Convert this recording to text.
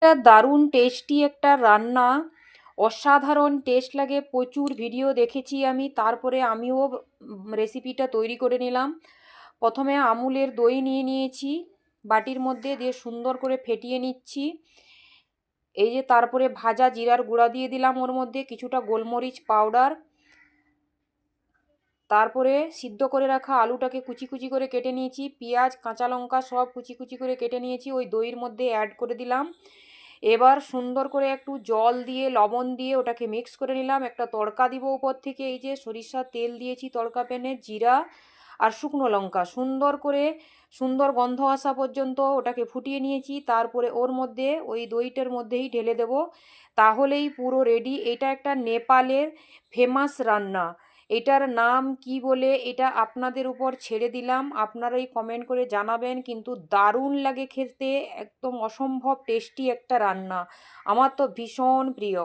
একটা দারুণ টেস্টি একটা রান্না, অসাধারণ টেস্ট লাগে, প্রচুর ভিডিও দেখেছি আমি, তারপরে আমিও রেসিপিটা তৈরি করে নিলাম। প্রথমে আমুলের দই নিয়ে নিয়েছি বাটির মধ্যে, দিয়ে সুন্দর করে ফেটিয়ে নিচ্ছি। এই যে তারপরে ভাজা জিরার গুঁড়া দিয়ে দিলাম ওর মধ্যে, কিছুটা গোলমরিচ পাউডার, তারপরে সিদ্ধ করে রাখা আলুটাকে কুচি কুচি করে কেটে নিয়েছি, পেঁয়াজ কাঁচা লঙ্কা সব কুচি কুচি করে কেটে নিয়েছি, ওই দইয়ের মধ্যে অ্যাড করে দিলাম। এবার সুন্দর করে একটু জল দিয়ে লবণ দিয়ে ওটাকে মিক্স করে নিলাম। একটা তড়কা দিব উপর থেকে, এই যে সরিষার তেল দিয়েছি তড়কা প্যানে, জিরা আর শুকনো লঙ্কা, সুন্দর করে সুন্দর গন্ধ আসা পর্যন্ত ওটাকে ফুটিয়ে নিয়েছি। তারপরে ওর মধ্যে ওই দইটার মধ্যেই ঢেলে দেব, তাহলেই পুরো রেডি। এটা একটা নেপালের ফেমাস রান্না, এটার নাম কি বলে এটা আপনাদের উপর ছেড়ে দিলাম, আপনারাই কমেন্ট করে জানাবেন। কিন্তু দারুণ লাগে খেতে, একদম অসম্ভব টেস্টি একটা রান্না, আমার তো ভীষণ প্রিয়।